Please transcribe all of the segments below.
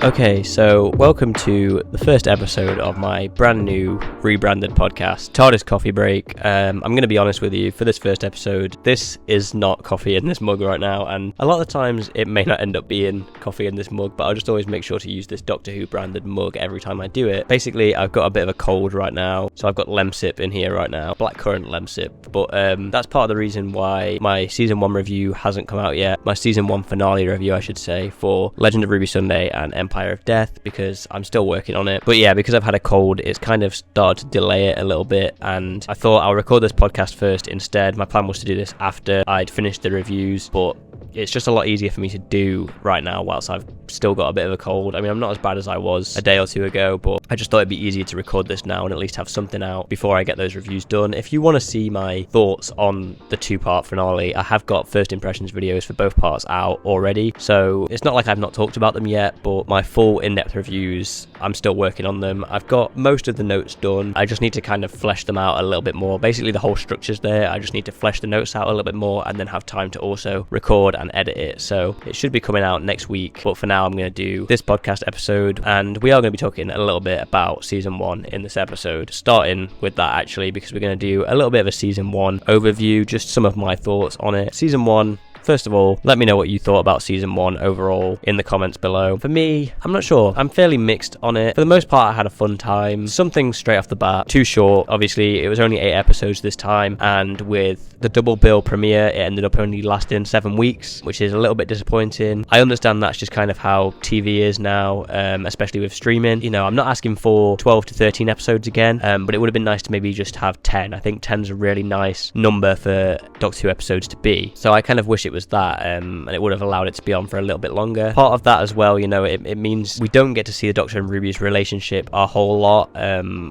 Okay, so welcome to the first episode of my brand new rebranded podcast, TARDIS Coffee Break. I'm going to be honest with you, for this first episode, this is not coffee in this mug right now, and a lot of times it may not end up being coffee in this mug, but I'll just always make sure to use this Doctor Who branded mug every time I do it. Basically, I've got a bit of a cold right now, so I've got Lemsip in here right now, blackcurrant Lemsip, but that's part of the reason why my Season 1 review hasn't come out yet, my Season 1 finale review, I should say, for Legend of Ruby Sunday and Empire of Death, because I'm still working on it. But yeah, because I've had a cold, it's kind of started to delay it a little bit, and I thought I'll record this podcast first instead. My plan was to do this after I'd finished the reviews, but it's just a lot easier for me to do right now whilst I've still got a bit of a cold. I mean, I'm not as bad as I was a day or two ago, but I just thought it'd be easier to record this now and at least have something out before I get those reviews done. If you want to see my thoughts on the two-part finale, I have got first impressions videos for both parts out already, so it's not like I've not talked about them yet, but my full in-depth reviews, I'm still working on them. I've got most of the notes done. I just need to kind of flesh them out a little bit more. Basically, the whole structure's there. I just need to flesh the notes out a little bit more and then have time to also record and edit it. So it should be coming out next week, but for now I'm going to do this podcast episode, and we are going to be talking a little bit about Season 1 in this episode, starting with that actually, because we're going to do a little bit of a Season 1 overview, just some of my thoughts on it. Season 1, first of all, let me know what you thought about Season 1 overall in the comments below. For me, I'm not sure. I'm fairly mixed on it. For the most part, I had a fun time. Some things straight off the bat, too short. Obviously, it was only 8 episodes this time, and with the double bill premiere, it ended up only lasting 7 weeks, which is a little bit disappointing. I understand that's just kind of how TV is now, especially with streaming. You know, I'm not asking for 12 to 13 episodes again, but it would have been nice to maybe just have 10. I think 10's a really nice number for Doctor Who episodes to be. So I kind of wish it was that, and it would have allowed it to be on for a little bit longer. Part of that as well, you know, it means we don't get to see the Doctor and Ruby's relationship a whole lot,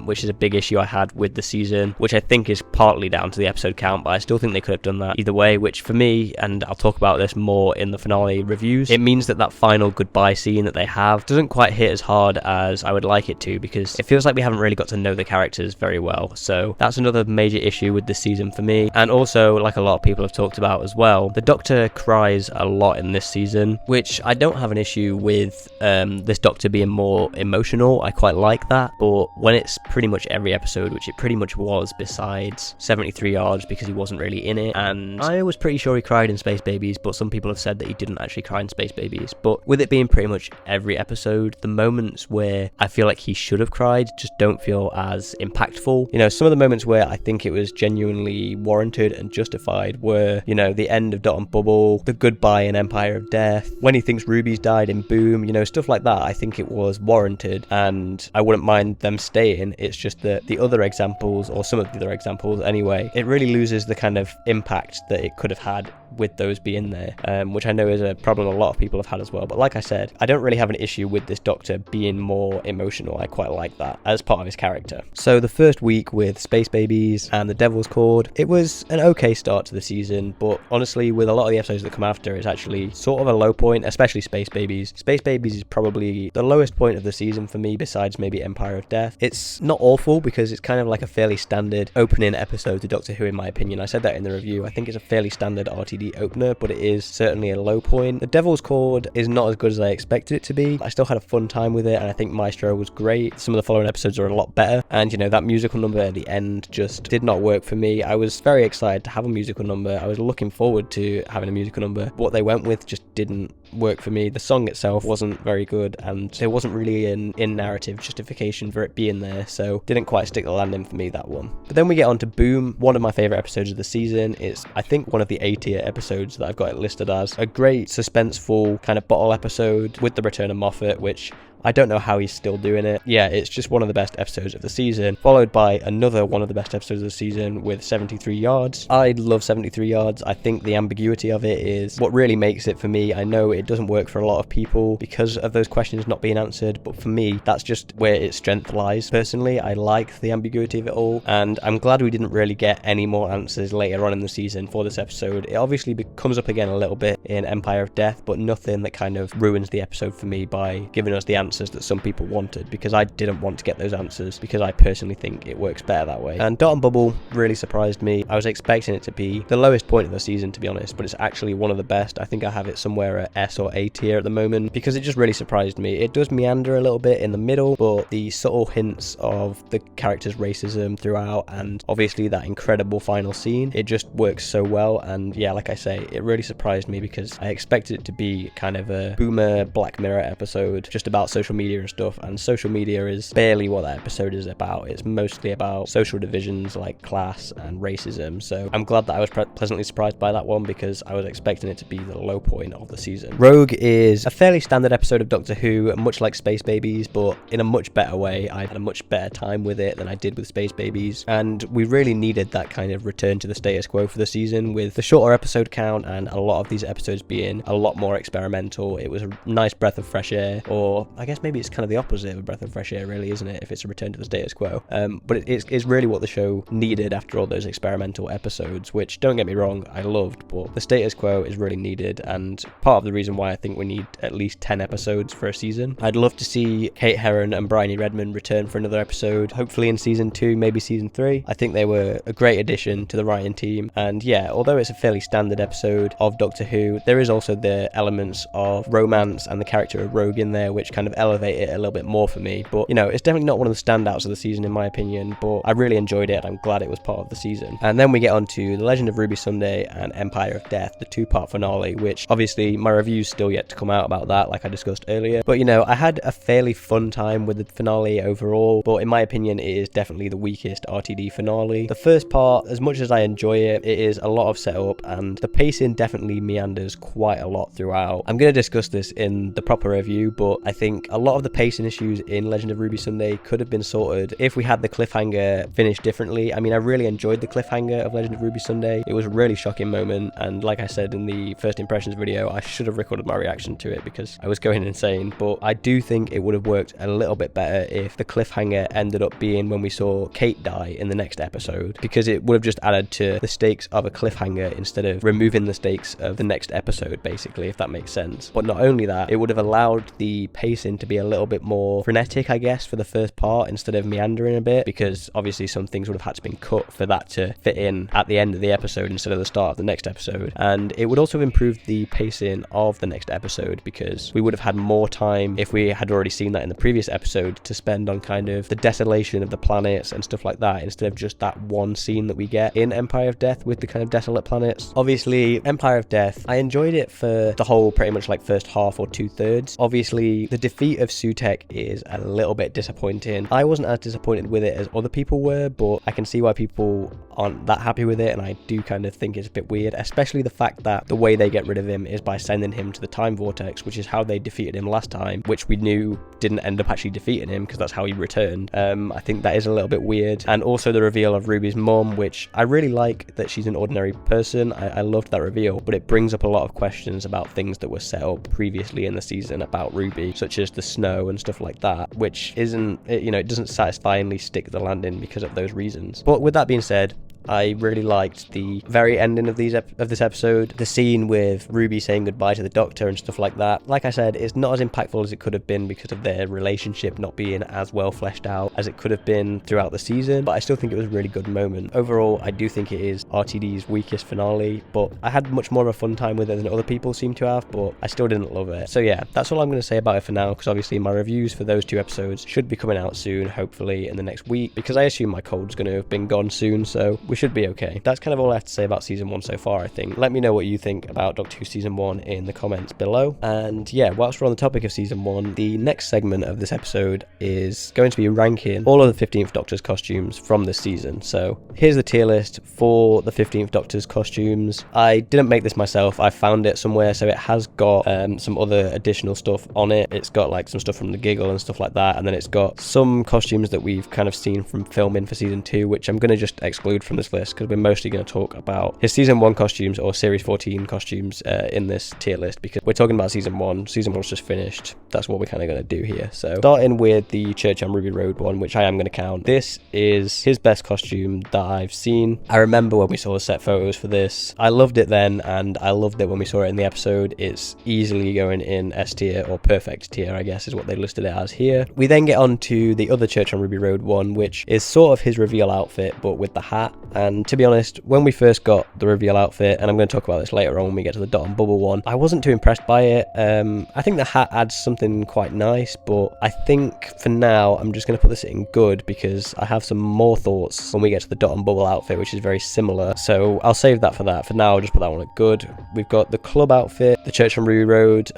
which is a big issue I had with the season, which I think is partly down to the episode count, but I still think they could have done that either way, which for me, and I'll talk about this more in the finale reviews, it means that final goodbye scene that they have doesn't quite hit as hard as I would like it to, because it feels like we haven't really got to know the characters very well. So that's another major issue with this season for me. And also, like a lot of people have talked about as well, the Doctor cries a lot in this season, which I don't have an issue with this Doctor being more emotional. I quite like that, but when it's pretty much every episode, which it pretty much was besides 73 Yards because he wasn't really in it, and I was pretty sure he cried in Space Babies, but some people have said that he didn't actually cry in Space Babies. But with it being pretty much every episode, the moments where I feel like he should have cried just don't feel as impactful. You know, some of the moments where I think it was genuinely warranted and justified were, you know, the end of Dot and Bubble, the goodbye in Empire of Death, when he thinks Ruby's died in Boom, you know, stuff like that. I think it was warranted, and I wouldn't mind them staying. It's just that the other examples, or some of the other examples anyway, it really loses the kind of impact that it could have had with those being there, which I know is a problem a lot of people have had as well. But like I said, I don't really have an issue with this Doctor being more emotional. I quite like that as part of his character. So the first week with Space Babies and the Devil's Cord, it was an okay start to the season, but honestly, with a lot of the episodes that come after, it's actually sort of a low point, especially Space Babies. Space Babies is probably the lowest point of the season for me, besides maybe Empire of Death. It's not awful, because it's kind of like a fairly standard opening episode to Doctor Who, in my opinion. I said that in the review. I think it's a fairly standard RTD opener, but it is certainly a low point. The Devil's Cord is not as good as I expected it to be. I still had a fun time with it, and I think Maestro was great. Some of the following episodes are a lot better, and you know, that musical number at the end just did not work for me. I was very excited to have a musical number. I was looking forward to having a musical number. What they went with just didn't work for me. The song itself wasn't very good, and there wasn't really an in-narrative justification for it being there, so didn't quite stick the landing for me, that one. But then we get on to Boom, one of my favourite episodes of the season. It's, I think, one of the A-tier episodes that I've got it listed as. A great suspenseful kind of bottle episode with the return of Moffat, which I don't know how he's still doing it. Yeah, it's just one of the best episodes of the season, followed by another one of the best episodes of the season with 73 Yards. I love 73 Yards. I think the ambiguity of it is what really makes it for me. I know it doesn't work for a lot of people because of those questions not being answered, but for me, that's just where its strength lies. Personally, I like the ambiguity of it all, and I'm glad we didn't really get any more answers later on in the season for this episode. It obviously comes up again a little bit in Empire of Death, but nothing that kind of ruins the episode for me by giving us the answer answers that some people wanted, because I didn't want to get those answers, because I personally think it works better that way. And Dot and Bubble really surprised me. I was expecting it to be the lowest point of the season, to be honest, but it's actually one of the best. I think I have it somewhere at S or A tier at the moment, because it just really surprised me. It does meander a little bit in the middle, but the subtle hints of the character's racism throughout, and obviously that incredible final scene, it just works so well. And yeah, like I say, it really surprised me, because I expected it to be kind of a boomer Black Mirror episode just about social media and stuff, and social media is barely what that episode is about. It's mostly about social divisions like class and racism, so I'm glad that I was pleasantly surprised by that one, because I was expecting it to be the low point of the season. Rogue is a fairly standard episode of Doctor Who, much like Space Babies, but in a much better way. I had a much better time with it than I did with Space Babies, and we really needed that kind of return to the status quo for the season, with the shorter episode count and a lot of these episodes being a lot more experimental. It was a nice breath of fresh air, or I guess maybe it's kind of the opposite of a breath of fresh air, really, isn't it, if it's a return to the status quo. But it's really what the show needed after all those experimental episodes, which, don't get me wrong, I loved, but the status quo is really needed, and part of the reason why I think we need at least 10 episodes for a season. I'd love to see Kate Herron and Bryony Redmond return for another episode, hopefully in season 2, maybe season 3. I think they were a great addition to the writing team, and yeah, although it's a fairly standard episode of Doctor Who, there is also the elements of romance and the character of Rogue in there, which kind of elevate it a little bit more for me. But, you know, it's definitely not one of the standouts of the season in my opinion, but I really enjoyed it, and I'm glad it was part of the season. And then we get on to The Legend of Ruby Sunday and Empire of Death, the 2-part finale, which obviously my review's still yet to come out about that, like I discussed earlier. But, you know, I had a fairly fun time with the finale overall, but in my opinion, it is definitely the weakest RTD finale. The first part, as much as I enjoy it, it is a lot of setup, and the pacing definitely meanders quite a lot throughout. I'm going to discuss this in the proper review, but I think a lot of the pacing issues in Legend of Ruby Sunday could have been sorted if we had the cliffhanger finished differently. I mean, I really enjoyed the cliffhanger of Legend of Ruby Sunday. It was a really shocking moment, and like I said in the first impressions video, I should have recorded my reaction to it because I was going insane, but I do think it would have worked a little bit better if the cliffhanger ended up being when we saw Kate die in the next episode, because it would have just added to the stakes of a cliffhanger instead of removing the stakes of the next episode, basically, if that makes sense. But not only that, it would have allowed the pacing to be a little bit more frenetic, I guess, for the first part instead of meandering a bit, because obviously some things would have had to been cut for that to fit in at the end of the episode instead of the start of the next episode. And it would also have improved the pacing of the next episode, because we would have had more time, if we had already seen that in the previous episode, to spend on kind of the desolation of the planets and stuff like that, instead of just that one scene that we get in Empire of Death with the kind of desolate planets. Obviously, Empire of Death, I enjoyed it for the whole pretty much like first half or 2/3. Obviously, the defeat of Sutekh is a little bit disappointing. I wasn't as disappointed with it as other people were, but I can see why people aren't that happy with it, and I do kind of think it's a bit weird, especially the fact that the way they get rid of him is by sending him to the time vortex, which is how they defeated him last time, which we knew didn't end up actually defeating him because that's how he returned. I think that is a little bit weird. And also the reveal of Ruby's mum, which I really like that she's an ordinary person. I loved that reveal, but it brings up a lot of questions about things that were set up previously in the season about Ruby, such as the snow and stuff like that, which isn't, you know, it doesn't satisfyingly stick the landing because of those reasons. But with that being said, I really liked the very ending of this episode, the scene with Ruby saying goodbye to the Doctor and stuff like that. Like I said, it's not as impactful as it could have been because of their relationship not being as well fleshed out as it could have been throughout the season, but I still think it was a really good moment. Overall, I do think it is RTD's weakest finale, but I had much more of a fun time with it than other people seem to have, but I still didn't love it. So yeah, that's all I'm going to say about it for now, because obviously my reviews for those 2 episodes should be coming out soon, hopefully in the next week, because I assume my cold's going to have been gone soon, so we should be okay. That's kind of all I have to say about season 1 so far, I think. Let me know what you think about Doctor Who season 1 in the comments below. And yeah, whilst we're on the topic of season 1, the next segment of this episode is going to be ranking all of the 15th Doctor's costumes from this season. So here's the tier list for the 15th Doctor's costumes. I didn't make this myself, I found it somewhere, so it has got some other additional stuff on it. It's got like some stuff from the Giggle and stuff like that, and then it's got some costumes that we've kind of seen from filming for season 2, which I'm going to just exclude from this list because we're mostly going to talk about his Season 1 costumes or Series 14 costumes in this tier list, because we're talking about Season 1. Season 1's just finished. That's what we're kind of going to do here. So starting with the Church on Ruby Road one, which I am going to count. This is his best costume that I've seen. I remember when we saw the set photos for this. I loved it then, and I loved it when we saw it in the episode. It's easily going in S tier or perfect tier, I guess is what they listed it as here. We then get on to the other Church on Ruby Road one, which is sort of his reveal outfit but with the hat. And to be honest, when we first got the reveal outfit, and I'm going to talk about this later on when we get to the Dot and Bubble one, I wasn't too impressed by it. I think the hat adds something quite nice, but I think for now I'm just going to put this in good because I have some more thoughts when we get to the Dot and Bubble outfit, which is very similar, so I'll save that for that. For now I'll just put that one at good. We've got the club outfit, the Church on Ruby Road.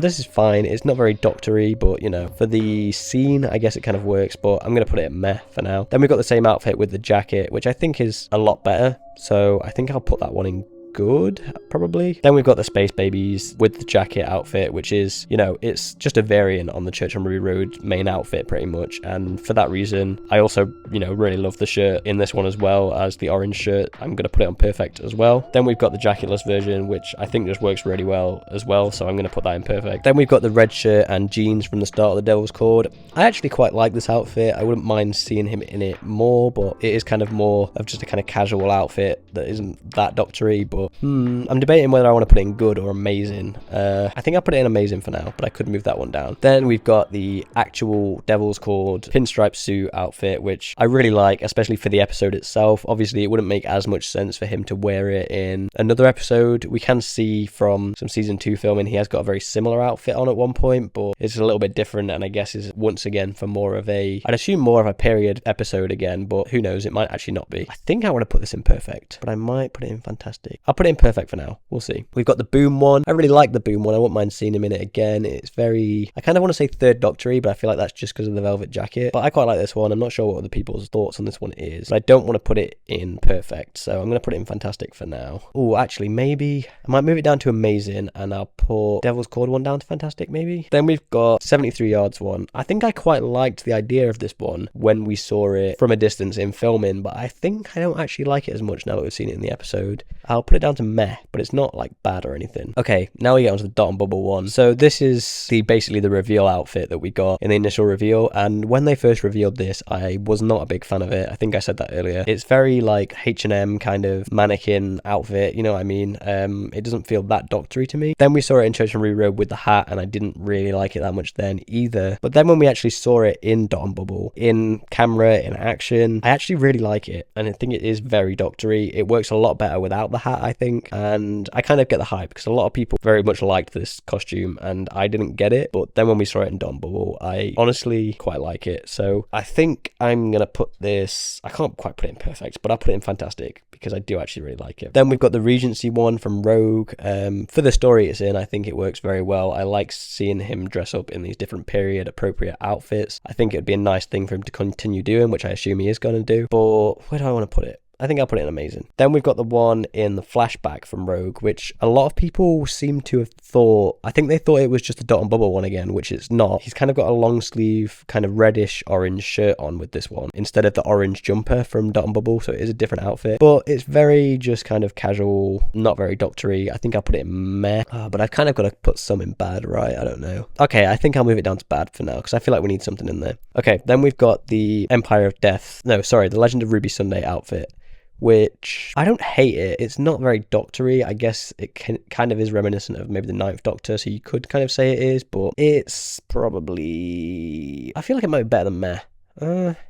This is fine. It's not very doctory, but you know, for the scene I guess it kind of works, but I'm going to put it at meh for now. Then we've got the same outfit with the jacket, which I think is a lot better, so I think I'll put that one in good, probably. Then we've got the Space Babies with the jacket outfit, which is, you know, it's just a variant on the Church on Ruby Road main outfit pretty much, and for that reason I also, you know, really love the shirt in this one as well as the orange shirt. I'm gonna put it on perfect as well. Then we've got the jacketless version, which I think just works really well as well, so I'm gonna put that in perfect. Then we've got the red shirt and jeans from the start of the Devil's Cord. I actually quite like this outfit. I wouldn't mind seeing him in it more, but it is kind of more of just a kind of casual outfit that isn't that doctory. But I'm debating whether I want to put it in good or amazing. I think I'll put it in amazing for now, but I could move that one down. Then we've got the actual Devil's Cord pinstripe suit outfit, which I really like, especially for the episode itself. Obviously, it wouldn't make as much sense for him to wear it in another episode. We can see from some Season 2 filming he has got a very similar outfit on at one point, but it's a little bit different, and I guess is once again for more of a, I'd assume more of a period episode again, but who knows, it might actually not be. I think I want to put this in perfect, but I might put it in fantastic. I'll put it in perfect for now. We'll see. We've got the Boom one. I really like the Boom one. I wouldn't mind seeing him in it again. It's very, I kind of want to say third doctory, but I feel like that's just because of the velvet jacket. But I quite like this one. I'm not sure what other people's thoughts on this one is, but I don't want to put it in perfect, so I'm going to put it in fantastic for now. Oh, actually, maybe I might move it down to amazing, and I'll put Devil's Cord one down to fantastic, maybe. Then we've got 73 yards one. I think I quite liked the idea of this one when we saw it from a distance in filming, but I think I don't actually like it as much now that we've seen it in the episode. I'll put it down to meh, but it's not like bad or anything. Okay, now we get onto the Dot and Bubble one. So this is basically the reveal outfit that we got in the initial reveal, and when they first revealed this, I was not a big fan of it. I think I said that earlier. It's very like H&M kind of mannequin outfit, you know what I mean? It doesn't feel that doctory to me. Then we saw it in Church on Ruby Road with the hat, and I didn't really like it that much then either. But then when we actually saw it in Dot and Bubble, in camera, in action, I actually really like it, and I think it is very doctory. It works a lot better without the hat, I think, and I kind of get the hype because a lot of people very much liked this costume and I didn't get it, but then when we saw it in Dot and Bubble, I honestly quite like it. So I think I'm gonna put this, I can't quite put it in perfect, but I'll put it in fantastic because I do actually really like it. Then we've got the Regency one from Rogue. For the story it's in, I think it works very well. I like seeing him dress up in these different period appropriate outfits. I think it'd be a nice thing for him to continue doing, which I assume he is going to do, but where do I want to put it? I think I'll put it in amazing. Then we've got the one in the flashback from Rogue, which a lot of people seem to have thought, I think they thought it was just the Dot and Bubble one again, which it's not. He's kind of got a long sleeve kind of reddish orange shirt on with this one instead of the orange jumper from Dot and Bubble, so it is a different outfit, but it's very just kind of casual, not very doctory. I think I'll put it in meh, but I've kind of got to put some in bad, right? I don't know. Okay, I think I'll move it down to bad for now because I feel like we need something in there. Okay, then we've got the the Legend of Ruby Sunday outfit, which I don't hate it. It's not very doctory. I guess it kind of is reminiscent of maybe the Ninth Doctor, so you could kind of say it is, but it's probably, I feel like it might be better than meh.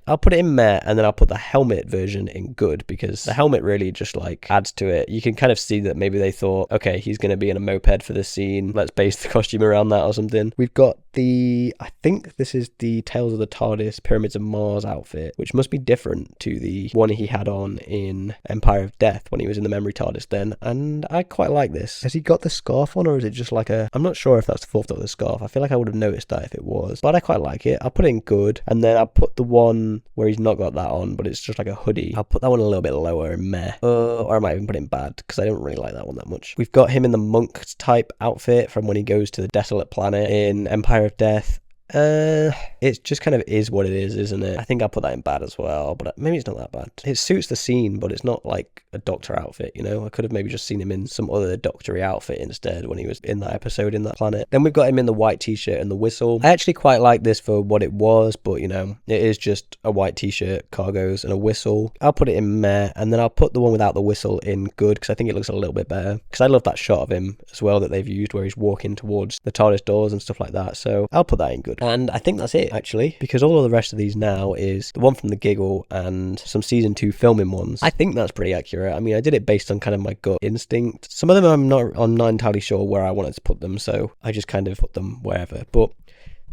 I'll put it in meh, and then I'll put the helmet version in good, because the helmet really just like adds to it. You can kind of see that maybe they thought, okay, he's going to be in a moped for this scene, let's base the costume around that or something. We've got I think this is the Tales of the TARDIS Pyramids of Mars outfit, which must be different to the one he had on in Empire of Death when he was in the memory TARDIS then, and I quite like this. Has he got the scarf on, or is it just like I'm not sure if that's the Fourth Doctor scarf. I feel like I would have noticed that if it was, but I quite like it. I'll put it in good, and then I'll put the one where he's not got that on, but it's just like a hoodie. I'll put that one a little bit lower in meh, or I might even put it in bad, because I don't really like that one that much. We've got him in the monk type outfit from when he goes to the desolate planet in Empire of Death. It just kind of is what it is, isn't it? I think I'll put that in bad as well, but maybe it's not that bad. It suits the scene, but it's not like a doctor outfit, you know? I could have maybe just seen him in some other doctory outfit instead when he was in that episode in that planet. Then we've got him in the white t-shirt and the whistle. I actually quite like this for what it was, but you know, it is just a white t-shirt, cargos, and a whistle. I'll put it in meh, and then I'll put the one without the whistle in good, because I think it looks a little bit better. Because I love that shot of him as well that they've used where he's walking towards the TARDIS doors and stuff like that, so I'll put that in good. And I think that's it, actually, because all of the rest of these now is the one from the Giggle and some season 2 filming ones. I think that's pretty accurate. I mean, I did it based on kind of my gut instinct. Some of them I'm not entirely sure where I wanted to put them, so I just kind of put them wherever. But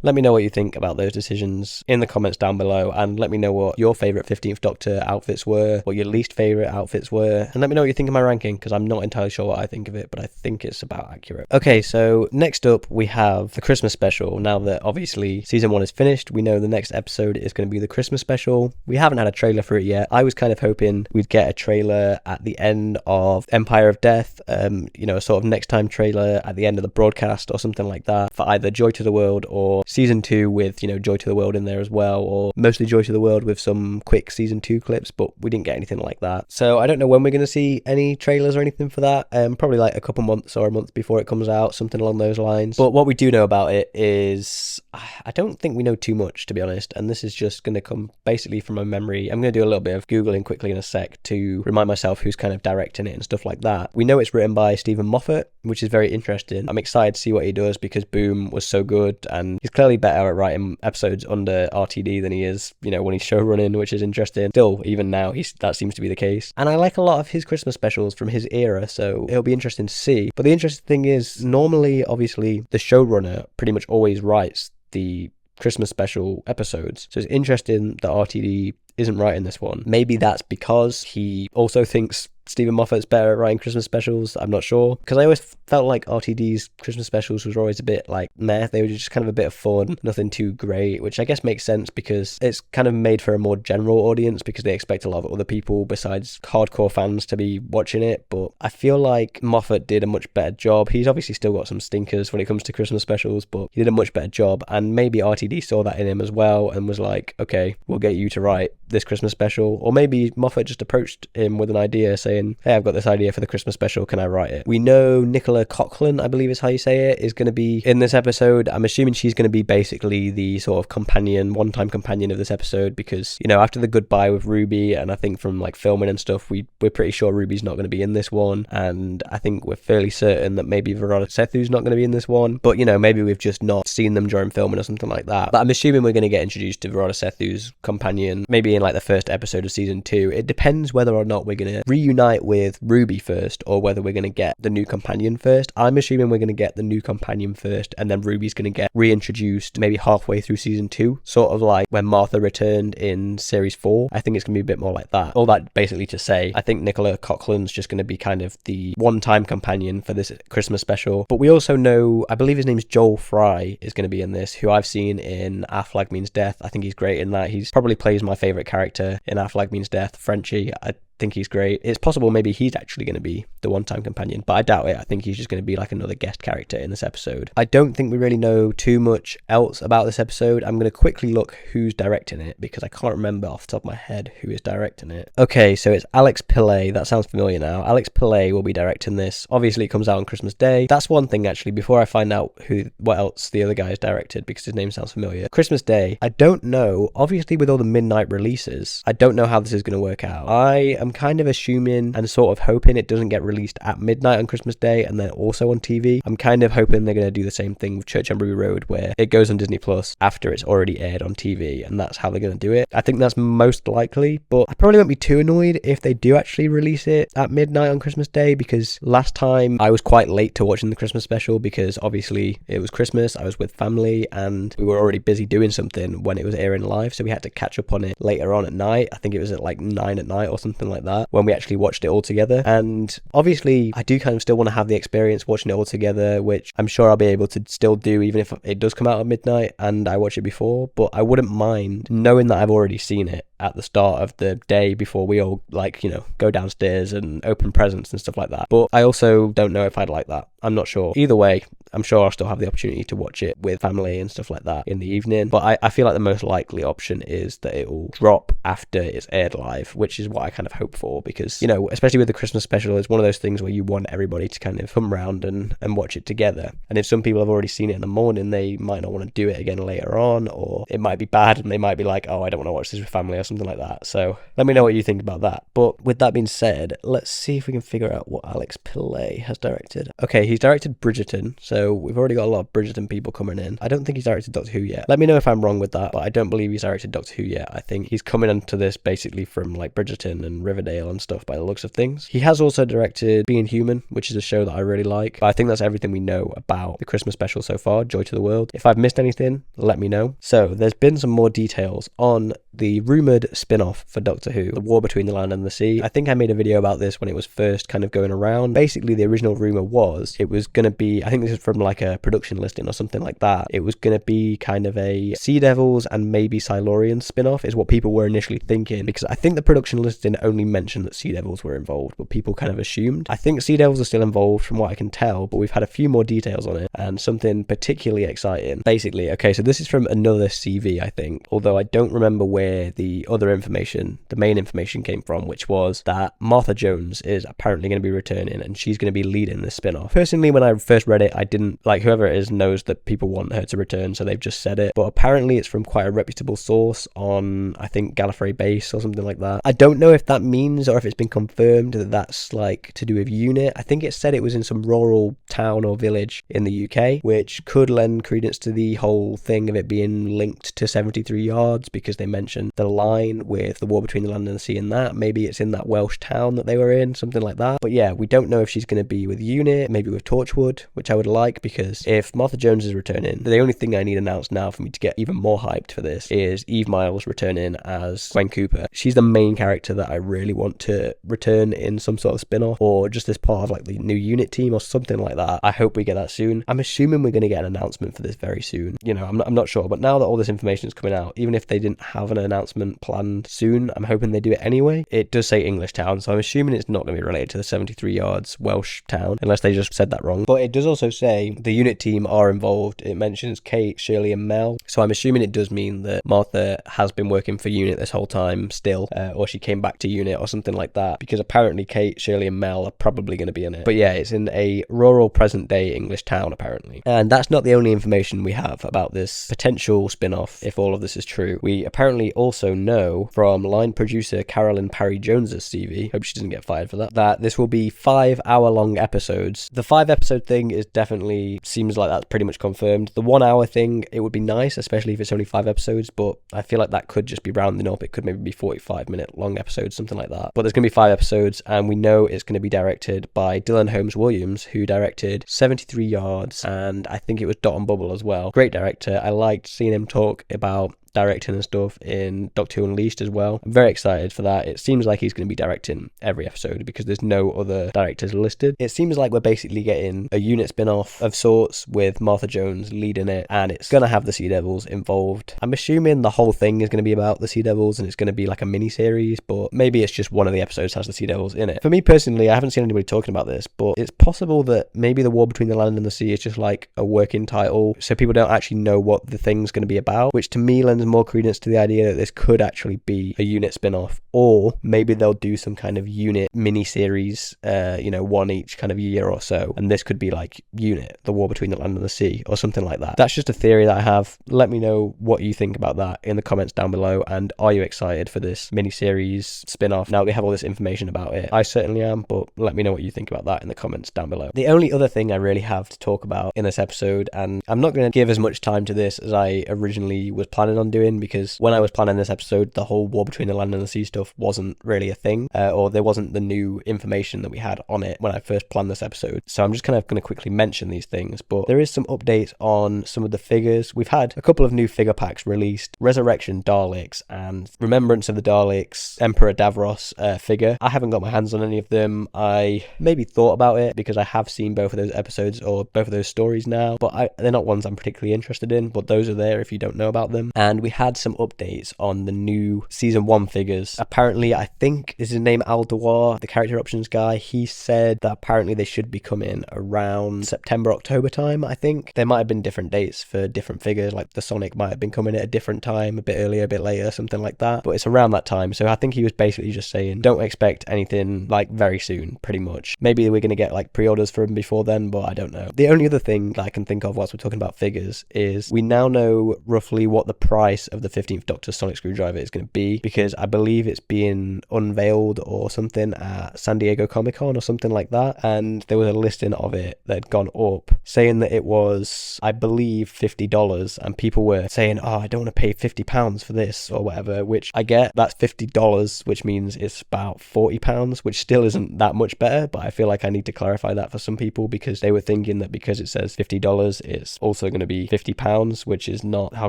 let me know what you think about those decisions in the comments down below, and let me know what your favourite 15th Doctor outfits were, what your least favourite outfits were, and let me know what you think of my ranking, because I'm not entirely sure what I think of it, but I think it's about accurate. Okay, so next up we have the Christmas special. Now that obviously season 1 is finished, we know the next episode is going to be the Christmas special. We haven't had a trailer for it yet. I was kind of hoping we'd get a trailer at the end of Empire of Death, you know, a sort of next time trailer at the end of the broadcast or something like that, for either Joy to the World or season 2 with, you know, Joy to the World in there as well, or mostly Joy to the World with some quick season 2 clips, but we didn't get anything like that. So I don't know when we're going to see any trailers or anything for that. Probably like a couple months or a month before it comes out, something along those lines. But what we do know about it is, I don't think we know too much, to be honest, and this is just going to come basically from my memory. I'm going to do a little bit of Googling quickly in a sec to remind myself who's kind of directing it and stuff like that. We know it's written by Stephen Moffat, which is very interesting. I'm excited to see what he does, because Boom was so good, and he's clearly better at writing episodes under RTD than he is, you know, when he's show running, which is interesting. Still, even now, that seems to be the case. And I like a lot of his Christmas specials from his era, so it'll be interesting to see. But the interesting thing is, normally, obviously, the showrunner pretty much always writes the Christmas special episodes. So it's interesting that RTD isn't writing this one. Maybe that's because he also thinks Stephen Moffat's better at writing Christmas specials. I'm not sure, because I always felt like RTD's Christmas specials was always a bit like meh. They were just kind of a bit of fun, nothing too great, which I guess makes sense because it's kind of made for a more general audience, because they expect a lot of other people besides hardcore fans to be watching it. But I feel like Moffat did a much better job. He's obviously still got some stinkers when it comes to Christmas specials, but he did a much better job, and maybe RTD saw that in him as well and was like, okay, we'll get you to write this Christmas special. Or maybe Moffat just approached him with an idea saying, hey, I've got this idea for the Christmas special, can I write it? We know Nicola Coughlan, I believe is how you say it, is going to be in this episode. I'm assuming she's going to be basically the sort of companion, one-time companion of this episode, because, you know, after the goodbye with Ruby, and I think from like filming and stuff, we're pretty sure Ruby's not going to be in this one, and I think we're fairly certain that maybe Verona Sethu's not going to be in this one, but, you know, maybe we've just not seen them during filming or something like that. But I'm assuming we're going to get introduced to Verona Sethu's companion, maybe in like the first episode of season 2. It depends whether or not we're going to reunite with Ruby first, or whether we're going to get the new companion first. I'm assuming we're going to get the new companion first, and then Ruby's going to get reintroduced maybe halfway through season 2, sort of like when Martha returned in series 4. I think it's going to be a bit more like that. All that basically to say, I think Nicola Coughlan's just going to be kind of the one-time companion for this Christmas special. But we also know, I believe his name's Joel Fry is going to be in this, who I've seen in Our Flag Means Death. I think he's great in that. He's probably plays my favourite character in Our Flag Means Death, Frenchie. I think he's great. It's possible maybe he's actually going to be the one-time companion, but I doubt it. I think he's just going to be like another guest character in this episode. I don't think we really know too much else about this episode. I'm going to quickly look who's directing it, because I can't remember off the top of my head who is directing it. Okay, so it's Alex Pillay. That sounds familiar now. Alex Pillay will be directing this. Obviously it comes out on Christmas Day. That's one thing actually, before I find out what else the other guy has directed, because his name sounds familiar. Christmas Day, I don't know. Obviously with all the midnight releases, I don't know how this is going to work out. I am kind of assuming and sort of hoping it doesn't get released at midnight on Christmas Day and then also on TV. I'm kind of hoping they're going to do the same thing with Church on Ruby Road, where it goes on Disney Plus after it's already aired on TV, and that's how they're going to do it. I think that's most likely, but I probably won't be too annoyed if they do actually release it at midnight on Christmas Day, because last time I was quite late to watching the Christmas special, because obviously it was Christmas, I was with family, and we were already busy doing something when it was airing live, so we had to catch up on it later on at night. I think it was at like 9 at night or something like that, when we actually watched it all together. And obviously I do kind of still want to have the experience watching it all together, which I'm sure I'll be able to still do even if it does come out at midnight and I watch it before. But I wouldn't mind knowing that I've already seen it at the start of the day before we all, like, go downstairs and open presents and stuff like that. But I also don't know if I'd like that. I'm not sure. Either way, I'm sure I'll still have the opportunity to watch it with family and stuff like that in the evening. But I feel like the most likely option is that it will drop after it's aired live, which is what I kind of hope for, because, especially with the Christmas special, it's one of those things where you want everybody to kind of come round and watch it together. And if some people have already seen it in the morning, they might not want to do it again later on, or it might be bad and they might be like, oh, I don't want to watch this with family or something like that. So let me know what you think about that. But with that being said, let's see if we can figure out what Alex Pillay has directed. Okay, he's directed Bridgerton, so we've already got a lot of Bridgerton people coming in. I don't think he's directed Doctor Who yet. Let me know if I'm wrong with that, but I don't believe he's directed Doctor Who yet. I think he's coming into this basically from like Bridgerton and Riverdale and stuff by the looks of things. He has also directed Being Human, which is a show that I really like, but I think that's everything we know about the Christmas special so far, Joy to the World. If I've missed anything, let me know. So there's been some more details on the rumoured spin-off for Doctor Who, The War Between the Land and the Sea. I think I made a video about this when it was first kind of going around. Basically, the original rumour was it was going to be, I think this is from like a production listing or something like that, it was going to be kind of a Sea Devils and maybe Silurian spin-off is what people were initially thinking, because I think the production listing only mentioned that Sea Devils were involved, but people kind of assumed. I think Sea Devils are still involved from what I can tell, but we've had a few more details on it and something particularly exciting. Basically, okay, so this is from another CV, I think, although I don't remember where the other information, the main information came from, which was that Martha Jones is apparently going to be returning and she's going to be leading this spin-off. Personally, when I first read it, I didn't, like, whoever it is knows that people want her to return, so they've just said it, but apparently it's from quite a reputable source on, I think, Gallifrey Base or something like that. I don't know if that means, or if it's been confirmed that that's like to do with UNIT. I think it said it was in some rural town or village in the UK, which could lend credence to the whole thing of it being linked to 73 Yards, because they mentioned the line with the war between the land and the sea and that. Maybe it's in that Welsh town that they were in, something like that. But yeah, we don't know if she's going to be with UNIT, maybe with Torchwood, which I would like, because if Martha Jones is returning, the only thing I need announced now for me to get even more hyped for this is Eve Miles returning as Gwen Cooper. She's the main character that I really want to return in some sort of spin-off, or just as part of like the new UNIT team or something like that. I hope we get that soon. I'm assuming we're going to get an announcement for this very soon. I'm not sure, but now that all this information is coming out, even if they didn't have an announcement planned soon, I'm hoping they do it anyway. It does say English town, so I'm assuming it's not going to be related to the 73 Yards Welsh town, unless they just said that wrong. But it does also say the UNIT team are involved. It mentions Kate, Shirley and Mel, so I'm assuming it does mean that Martha has been working for UNIT this whole time still, or she came back to UNIT or something like that, because apparently Kate, Shirley and Mel are probably going to be in it. But yeah, it's in a rural present day English town apparently. And that's not the only information we have about this potential spin-off, if all of this is true. We apparently also know from line producer Carolyn Parry Jones's CV, hope she doesn't get fired for that, that this will be 5-hour-long episodes. The 5-episode thing is definitely, seems like that's pretty much confirmed. The 1 hour thing, it would be nice, especially if it's only 5 episodes, but I feel like that could just be rounding up. It could maybe be 45-minute long episodes, something like that. But there's going to be 5 episodes, and we know it's going to be directed by Dylan Holmes Williams, who directed 73 Yards, and I think it was Dot and Bubble as well. Great director. I liked seeing him talk about directing and stuff in Doctor Who Unleashed as well. I'm very excited for that. It seems like he's going to be directing every episode because there's no other directors listed. It seems like we're basically getting a UNIT spin-off of sorts with Martha Jones leading it, and it's going to have the Sea Devils involved. I'm assuming the whole thing is going to be about the Sea Devils and it's going to be like a mini-series, but maybe it's just one of the episodes has the Sea Devils in it. For me personally, I haven't seen anybody talking about this, but it's possible that maybe the War Between the Land and the Sea is just like a working title, so people don't actually know what the thing's going to be about, which to me lends more credence to the idea that this could actually be a UNIT spin-off, or maybe they'll do some kind of UNIT mini-series, one each kind of year or so, and this could be like UNIT, the War Between the Land and the Sea, or something like that. That's just a theory that I have. Let me know what you think about that in the comments down below, and are you excited for this mini-series spin-off now we have all this information about it? I certainly am, but let me know what you think about that in the comments down below. The only other thing I really have to talk about in this episode, and I'm not going to give as much time to this as I originally was planning on doing, because when I was planning this episode, the whole War Between the Land and the Sea stuff wasn't really a thing, or there wasn't the new information that we had on it when I first planned this episode. So I'm just kind of going to quickly mention these things, but there is some updates on some of the figures. We've had a couple of new figure packs released: Resurrection Daleks and Remembrance of the Daleks Emperor Davros figure. I haven't got my hands on any of them. I maybe thought about it because I have seen both of those episodes or both of those stories now, but they're not ones I'm particularly interested in, but those are there if you don't know about them. And we had some updates on the new Season 1 figures. Apparently, I think, is his name Aldewar, the character options guy, he said that apparently they should be coming around September, October time, I think. There might have been different dates for different figures, like the Sonic might have been coming at a different time, a bit earlier, a bit later, something like that. But it's around that time, so I think he was basically just saying, don't expect anything, like, very soon, pretty much. Maybe we're going to get, like, pre-orders for him before then, but I don't know. The only other thing that I can think of whilst we're talking about figures is we now know roughly what the price of the 15th Doctor Sonic Screwdriver is going to be, because I believe it's being unveiled or something at San Diego Comic-Con or something like that, and there was a listing of it that had gone up saying that it was, I believe, $50, and people were saying, oh, I don't want to pay £50 for this or whatever, which I get, that's $50, which means it's about £40, which still isn't that much better, but I feel like I need to clarify that for some people, because they were thinking that because it says $50 it's also going to be £50, which is not how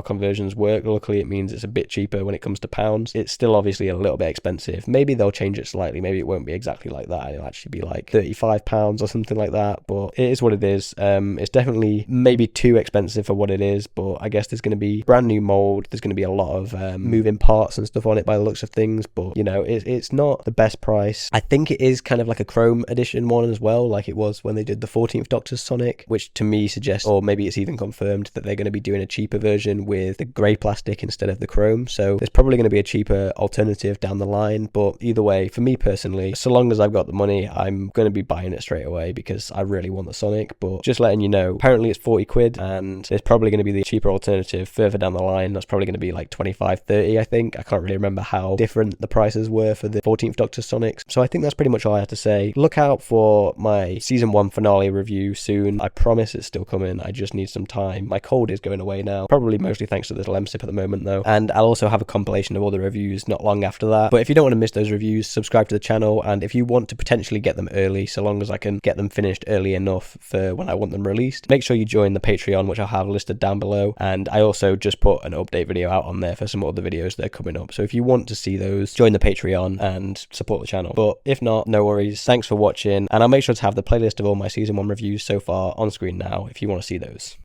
conversions work. Luckily it means it's a bit cheaper when it comes to pounds. It's still obviously a little bit expensive. Maybe they'll change it slightly, maybe it won't be exactly like that, it'll actually be like £35 or something like that, but it is what it is. It's definitely maybe too expensive for what it is, but I guess there's going to be brand new mold, there's going to be a lot of moving parts and stuff on it by the looks of things, but you know, it's not the best price. I think it is kind of like a Chrome edition one as well, like it was when they did the 14th Doctor's Sonic, which to me suggests, or maybe it's even confirmed, that they're going to be doing a cheaper version with the grey plastic instead of the chrome, so there's probably going to be a cheaper alternative down the line. But either way, for me personally, so long as I've got the money, I'm going to be buying it straight away because I really want the Sonic. But just letting you know, apparently it's 40 quid, and there's probably going to be the cheaper alternative further down the line. That's probably going to be like 25, 30, I think. I can't really remember how different the prices were for the 14th Doctor Sonics. So I think that's pretty much all I have to say. Look out for my Season 1 finale review soon. I promise it's still coming. I just need some time. My cold is going away now, probably mostly thanks to the little M-sip at the moment though. And I'll also have a compilation of all the reviews not long after that. But if you don't want to miss those reviews, subscribe to the channel, and if you want to potentially get them early, so long as I can get them finished early enough for when I want them released, make sure you join the Patreon, which I'll have listed down below. And I also just put an update video out on there for some other videos that are coming up. So if you want to see those, join the Patreon and support the channel. But if not, no worries. Thanks for watching, and I'll make sure to have the playlist of all my Season 1 reviews so far on screen now if you want to see those.